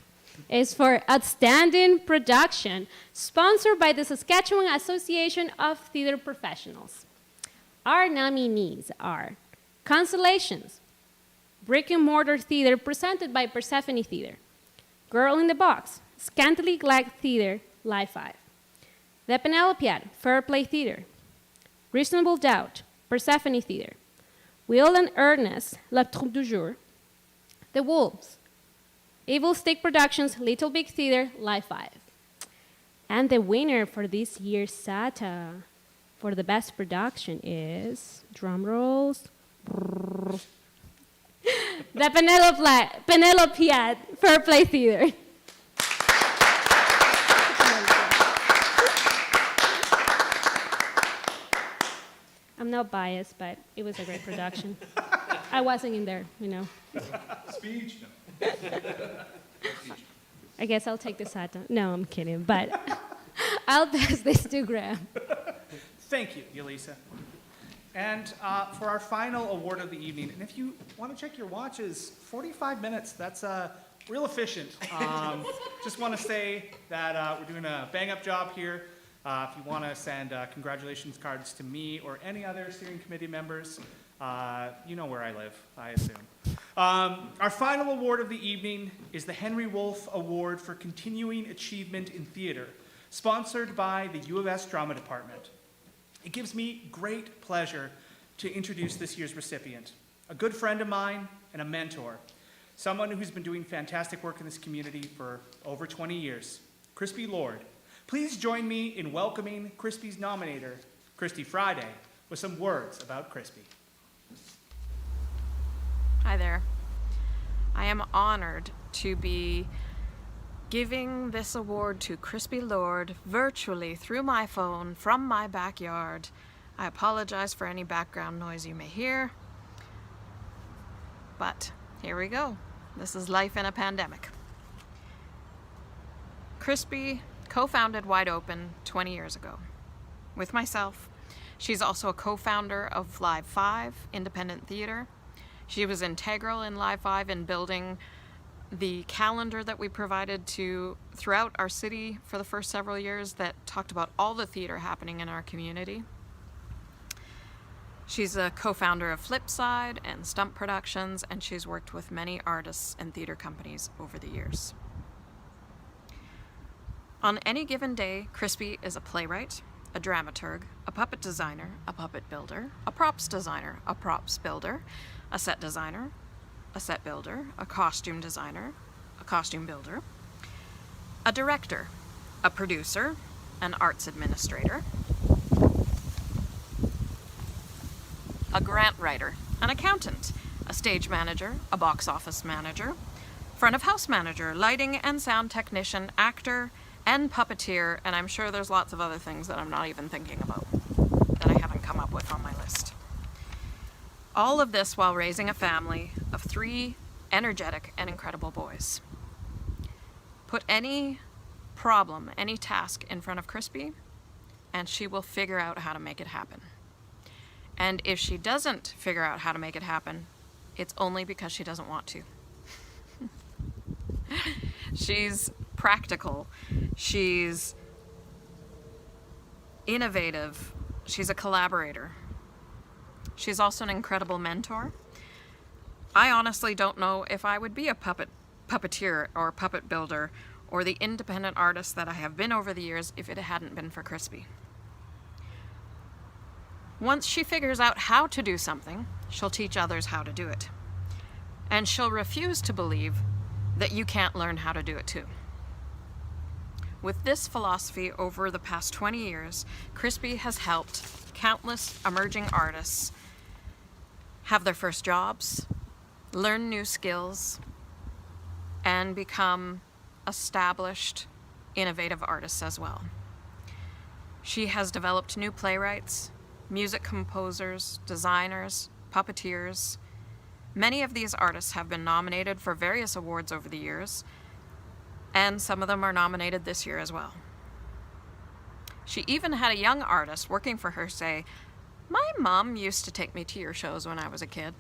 is for Outstanding Production, sponsored by the Saskatchewan Association of Theater Professionals. Our nominees are Constellations, Brick and Mortar Theater, presented by Persephone Theater. Girl in the Box, Scantily Clad Theater, Live 5. The Penelopiad, Fair Play Theater. Reasonable Doubt, Persephone Theater. Will and Ernest, La Troupe du Jour. The Wolves, Evil Stick Productions, Little Big Theater, Live 5. And the winner for this year's SATA for the best production is, drum rolls, the Penelopiad, Fair Play Theater. I'm not biased, but it was a great production. I wasn't in there, you know. Speech? No. I guess I'll take the SATA. No, I'm kidding, but I'll pass this to Graham. Thank you, Yelisa. And for our final award of the evening, and if you want to check your watches, 45 minutes, that's real efficient. Just want to say that we're doing a bang-up job here. If you want to send congratulations cards to me or any other steering committee members, you know where I live, I assume. Our final award of the evening is the Henry Wolf Award for Continuing Achievement in Theater, sponsored by the U of S Drama Department. It gives me great pleasure to introduce this year's recipient, a good friend of mine and a mentor, someone who's been doing fantastic work in this community for over 20 years, Crispy Lord. Please join me in welcoming Crispy's nominator, Christy Friday, with some words about Crispy. Hi there. I am honored to be giving this award to Crispy Lord virtually through my phone from my backyard. I apologize for any background noise you may hear, but here we go. This is life in a pandemic. Crispy co-founded Wide Open 20 years ago with myself She's also a co-founder of Live 5 Independent Theatre. She was integral in Live 5 in building the calendar that we provided to throughout our city for the first several years that talked about all the theater happening in our community. She's a co-founder of Flipside and Stump Productions, and she's worked with many artists and theater companies over the years. On any given day, Crispy is a playwright, a dramaturg, a puppet designer, a puppet builder, a props designer, a props builder, a set designer, a set builder, a costume designer, a costume builder, a director, a producer, an arts administrator, a grant writer, an accountant, a stage manager, a box office manager, front of house manager, lighting and sound technician, actor, and puppeteer, and I'm sure there's lots of other things that I'm not even thinking about that I haven't come up with on my list. All of this while raising a family of 3 energetic and incredible boys. Put any problem, any task in front of Crispy, and she will figure out how to make it happen. And if she doesn't figure out how to make it happen, it's only because she doesn't want to. She's practical. She's innovative. She's a collaborator. She's also an incredible mentor. I honestly don't know if I would be a puppeteer or puppet builder or the independent artist that I have been over the years if it hadn't been for Crispy. Once she figures out how to do something, she'll teach others how to do it. And she'll refuse to believe that you can't learn how to do it too. With this philosophy over the past 20 years, Crispy has helped countless emerging artists have their first jobs, learn new skills, and become established, innovative artists as well. She has developed new playwrights, music composers, designers, puppeteers. Many of these artists have been nominated for various awards over the years, and some of them are nominated this year as well. She even had a young artist working for her say, "My mom used to take me to your shows when I was a kid."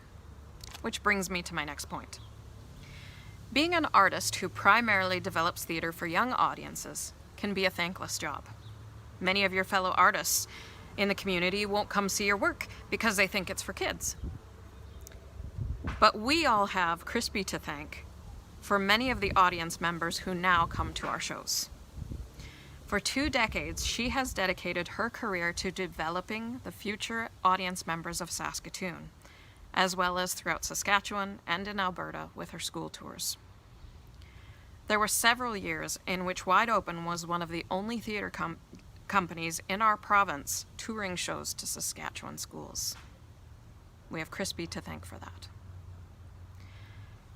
Which brings me to my next point. Being an artist who primarily develops theater for young audiences can be a thankless job. Many of your fellow artists in the community won't come see your work because they think it's for kids. But we all have Crispy to thank for many of the audience members who now come to our shows. For 2 decades, she has dedicated her career to developing the future audience members of Saskatoon, as well as throughout Saskatchewan and in Alberta with her school tours. There were several years in which Wide Open was one of the only theater companies in our province touring shows to Saskatchewan schools. We have Crispy to thank for that.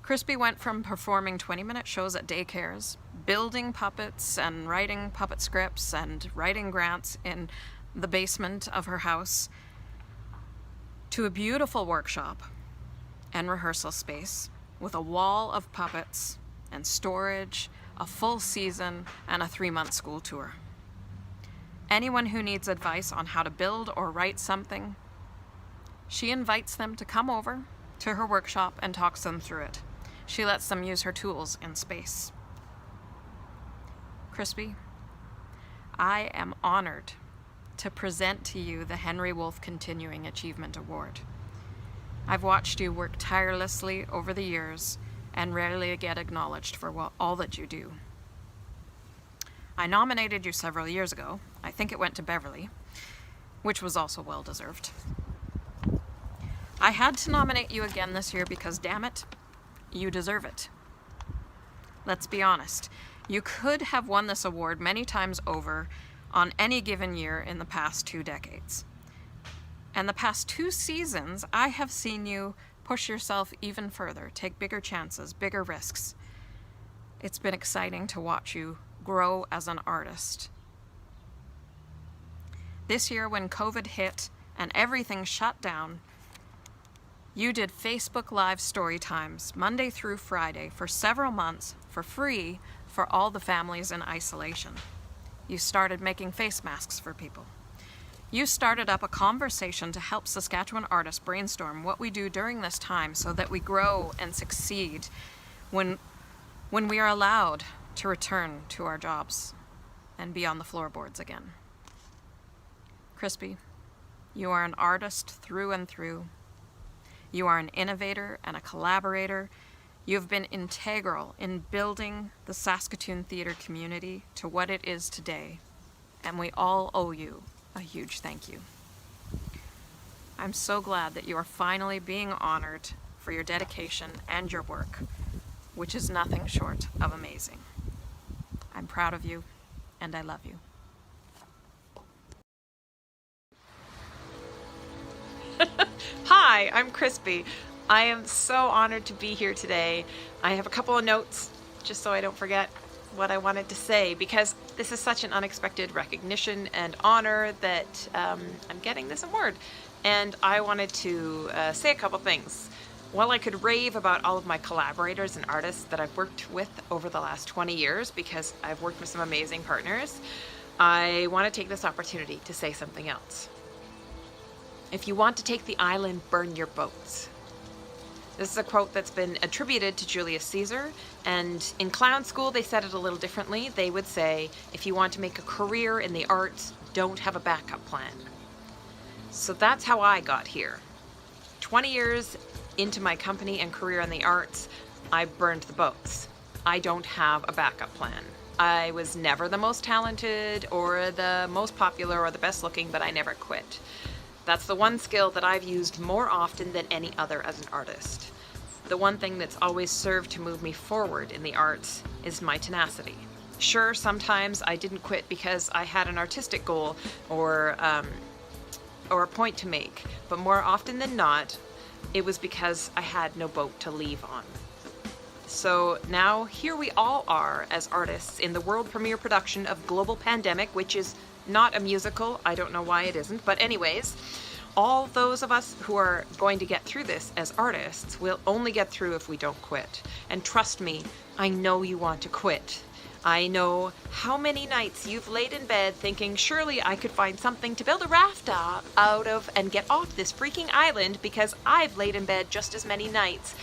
Crispy went from performing 20-minute shows at daycares, building puppets and writing puppet scripts and writing grants in the basement of her house, to a beautiful workshop and rehearsal space with a wall of puppets and storage, a full season, and a 3-month school tour. Anyone who needs advice on how to build or write something, she invites them to come over to her workshop and talks them through it. She lets them use her tools in space. Crispy, I am honored to present to you the Henry Wolf Continuing Achievement Award. I've watched you work tirelessly over the years and rarely get acknowledged for all that you do. I nominated you several years ago. I think it went to Beverly, which was also well-deserved. I had to nominate you again this year because, damn it, you deserve it. Let's be honest. You could have won this award many times over on any given year in the past 2 decades. And the past 2 seasons, I have seen you push yourself even further, take bigger chances, bigger risks. It's been exciting to watch you grow as an artist. This year, when COVID hit and everything shut down, you did Facebook Live story times Monday through Friday for several months for free for all the families in isolation. You started making face masks for people. You started up a conversation to help Saskatchewan artists brainstorm what we do during this time so that we grow and succeed when we are allowed to return to our jobs and be on the floorboards again. Crispy, you are an artist through and through. You are an innovator and a collaborator. You have been integral in building the Saskatoon theatre community to what it is today, and we all owe you a huge thank you. I'm so glad that you are finally being honored for your dedication and your work, which is nothing short of amazing. I'm proud of you, and I love you. Hi, I'm Crispy. I am so honored to be here today. I have a couple of notes just so I don't forget what I wanted to say, because this is such an unexpected recognition and honor that I'm getting this award. And I wanted to say a couple things. While I could rave about all of my collaborators and artists that I've worked with over the last 20 years, because I've worked with some amazing partners, I want to take this opportunity to say something else. If you want to take the island, burn your boats. This is a quote that's been attributed to Julius Caesar, and in clown school they said it a little differently. They would say, if you want to make a career in the arts, don't have a backup plan. So that's how I got here. 20 years into my company and career in the arts, I burned the boats. I don't have a backup plan. I was never the most talented or the most popular or the best looking, but I never quit. That's the one skill that I've used more often than any other as an artist. The one thing that's always served to move me forward in the arts is my tenacity. Sure, sometimes I didn't quit because I had an artistic goal or a point to make, but more often than not, it was because I had no boat to leave on. So now here we all are as artists in the world premiere production of Global Pandemic, which is not a musical. I don't know why it isn't, but anyways, all those of us who are going to get through this as artists will only get through if we don't quit. And trust me, I know you want to quit. I know how many nights you've laid in bed thinking, surely I could find something to build a raft out of and get off this freaking island, because I've laid in bed just as many nights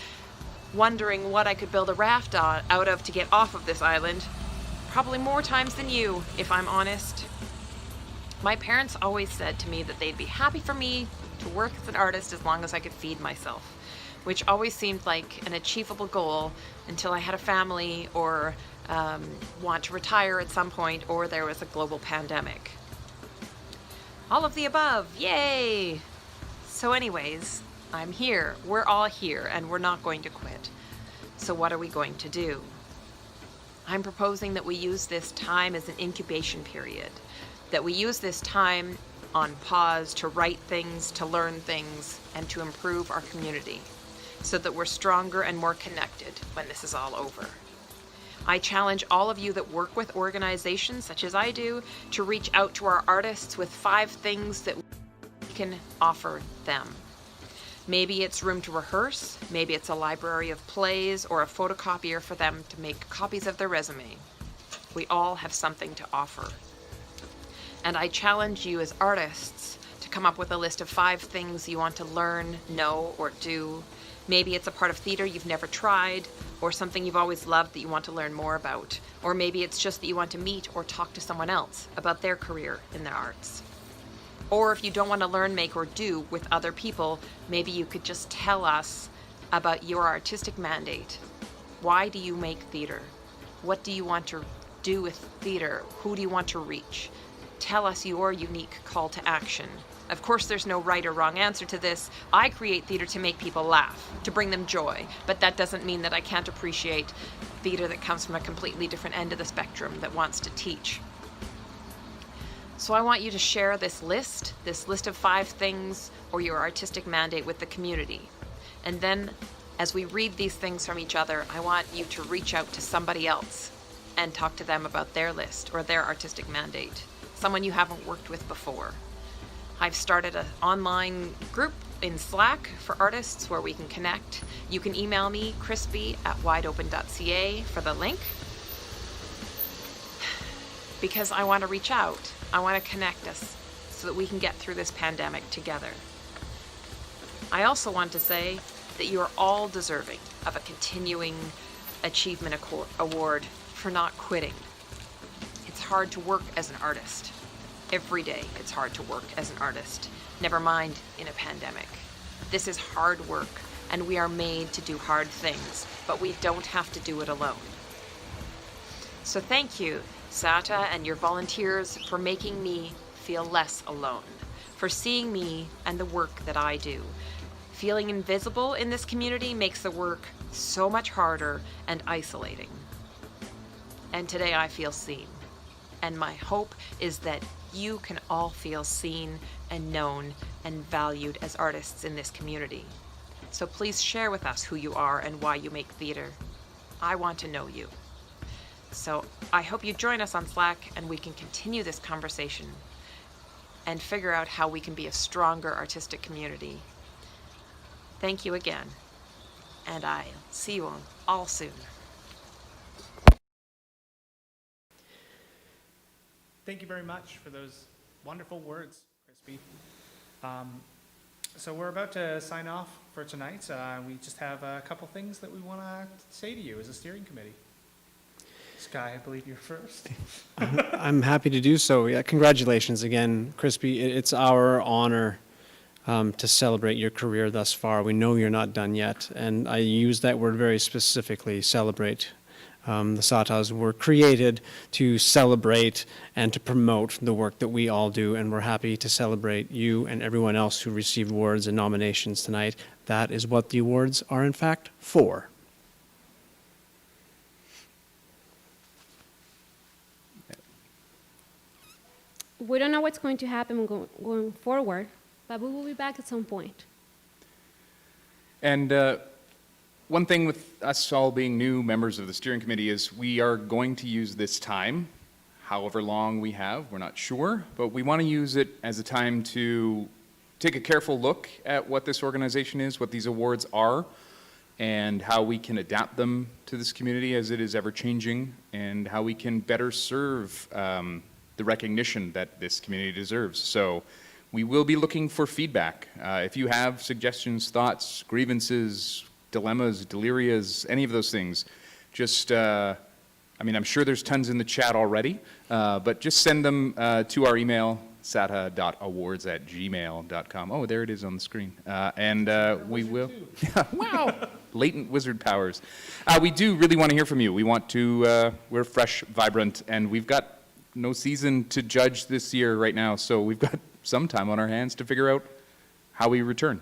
wondering what I could build a raft out of to get off of this island. Probably more times than you, if I'm honest. My parents always said to me that they'd be happy for me to work as an artist as long as I could feed myself, which always seemed like an achievable goal until I had a family or want to retire at some point, or there was a global pandemic. All of the above, yay! So anyways, I'm here, we're all here, and we're not going to quit. So what are we going to do? I'm proposing that we use this time as an incubation period, that we use this time on pause to write things, to learn things, and to improve our community, so that we're stronger and more connected when this is all over. I challenge all of you that work with organizations such as I do to reach out to our artists with 5 things that we can offer them. Maybe it's room to rehearse, maybe it's a library of plays or a photocopier for them to make copies of their resume. We all have something to offer. And I challenge you as artists to come up with a list of 5 things you want to learn, know, or do. Maybe it's a part of theater you've never tried, or something you've always loved that you want to learn more about. Or maybe it's just that you want to meet or talk to someone else about their career in the arts. Or if you don't want to learn, make, or do with other people, maybe you could just tell us about your artistic mandate. Why do you make theater? What do you want to do with theater? Who do you want to reach? Tell us your unique call to action. Of course, there's no right or wrong answer to this. I create theater to make people laugh, to bring them joy, but that doesn't mean that I can't appreciate theater that comes from a completely different end of the spectrum that wants to teach. So I want you to share this list of 5 things or your artistic mandate with the community. And then, as we read these things from each other, I want you to reach out to somebody else and talk to them about their list or their artistic mandate, someone you haven't worked with before. I've started an online group in Slack for artists where we can connect. You can email me, crispy@wideopen.ca, for the link. Because I want to reach out. I want to connect us so that we can get through this pandemic together. I also want to say that you are all deserving of a continuing achievement award for not quitting. It's hard to work as an artist. Every day it's hard to work as an artist, never mind in a pandemic. This is hard work, and we are made to do hard things, but we don't have to do it alone. So thank you, SATA and your volunteers, for making me feel less alone, for seeing me and the work that I do. Feeling invisible in this community makes the work so much harder and isolating. And today I feel seen. And my hope is that you can all feel seen and known and valued as artists in this community. So please share with us who you are and why you make theater. I want to know you. So I hope you join us on Slack and we can continue this conversation and figure out how we can be a stronger artistic community. Thank you again, and I'll see you all soon. Thank you very much for those wonderful words, Crispy. So we're about to sign off for tonight. We just have a couple things that we want to say to you as a steering committee. Sky, I believe you're first. I'm happy to do so. Yeah, congratulations again, Crispy. It's our honor to celebrate your career thus far. We know you're not done yet, and I use that word very specifically, celebrate. The SATAs were created to celebrate and to promote the work that we all do, and we're happy to celebrate you and everyone else who received awards and nominations tonight. That is what the awards are, in fact, for. We don't know what's going to happen going forward, but we will be back at some point. And one thing with us all being new members of the steering committee is we are going to use this time, however long we have, we're not sure, but we want to use it as a time to take a careful look at what this organization is, what these awards are, and how we can adapt them to this community as it is ever changing, and how we can better serve the recognition that this community deserves. So we will be looking for feedback. If you have suggestions, thoughts, grievances, dilemmas, delirias, any of those things, just, I mean, I'm sure there's tons in the chat already, but just send them to our email, satawards@gmail.com. Oh, there it is on the screen. We will, wow, latent wizard powers. We do really want to hear from you. We want to, we're fresh, vibrant, and we've got no season to judge this year right now, so we've got some time on our hands to figure out how we return.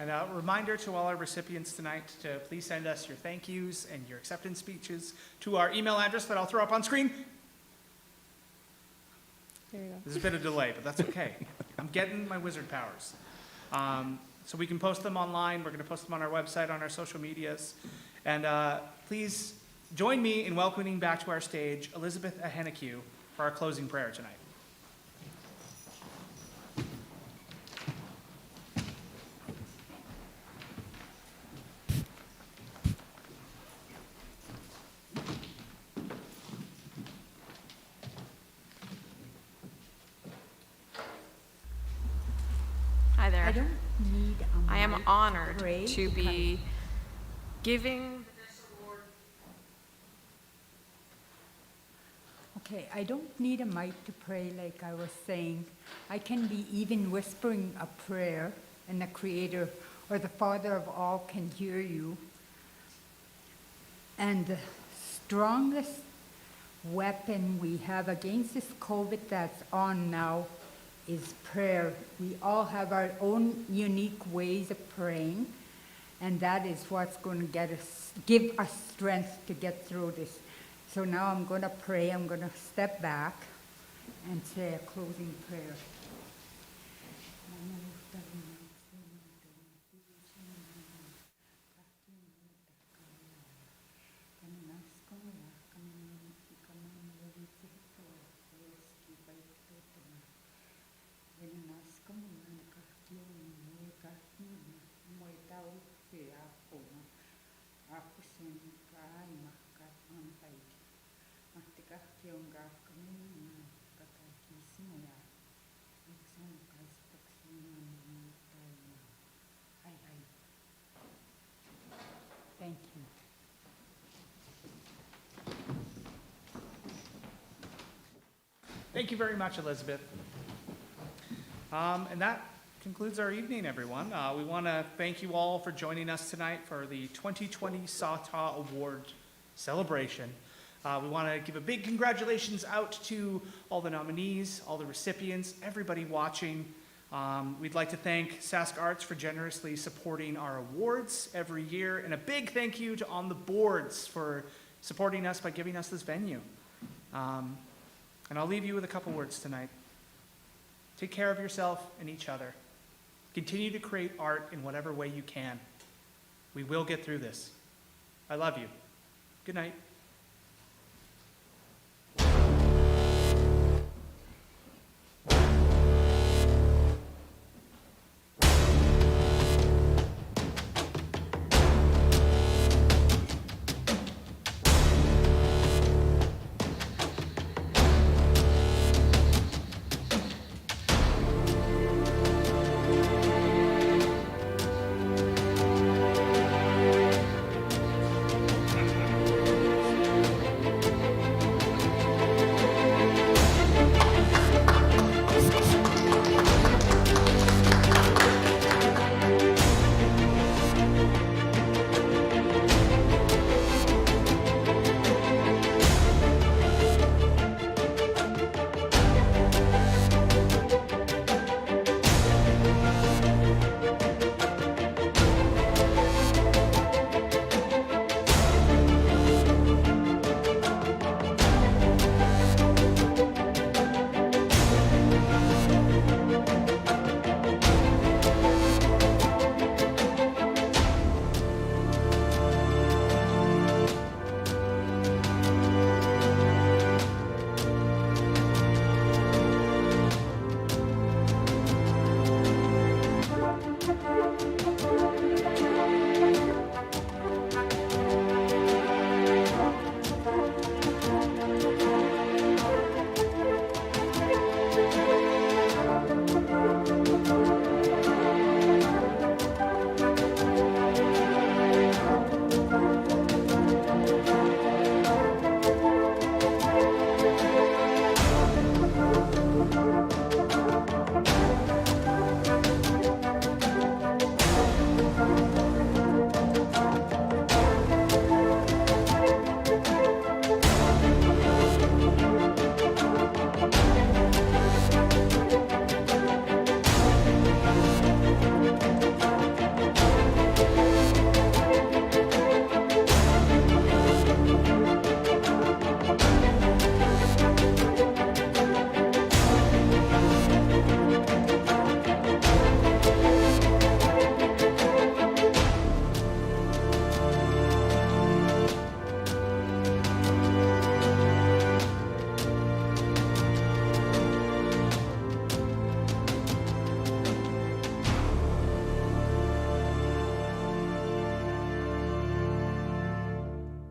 And a reminder to all our recipients tonight to please send us your thank yous and your acceptance speeches to our email address that I'll throw up on screen. There you go. There's a bit of delay, but that's okay. I'm getting my wizard powers. So we can post them online. We're going to post them on our website, on our social medias. And please join me in welcoming back to our stage Elizabeth Ahenecue for our closing prayer tonight. Hi there. I don't need a I am mic honored pray to be giving Okay, I don't need a mic to pray like I was saying. I can be even whispering a prayer, and the Creator or the Father of all can hear you. And the strongest weapon we have against this COVID that's on now is prayer. We all have our own unique ways of praying, and that is what's going to give us strength to get through this. So now I'm going to pray. I'm going to step back and say a closing prayer. Thank you. Thank you very much, Elizabeth. And that concludes our evening, everyone. We want to thank you all for joining us tonight for the 2020 SATA Award celebration. We want to give a big congratulations out to all the nominees, all the recipients, everybody watching. We'd like to thank Sask Arts for generously supporting our awards every year, and a big thank you to On the Boards for supporting us by giving us this venue. And I'll leave you with a couple words tonight. Take care of yourself and each other. Continue to create art in whatever way you can. We will get through this. I love you. Good night.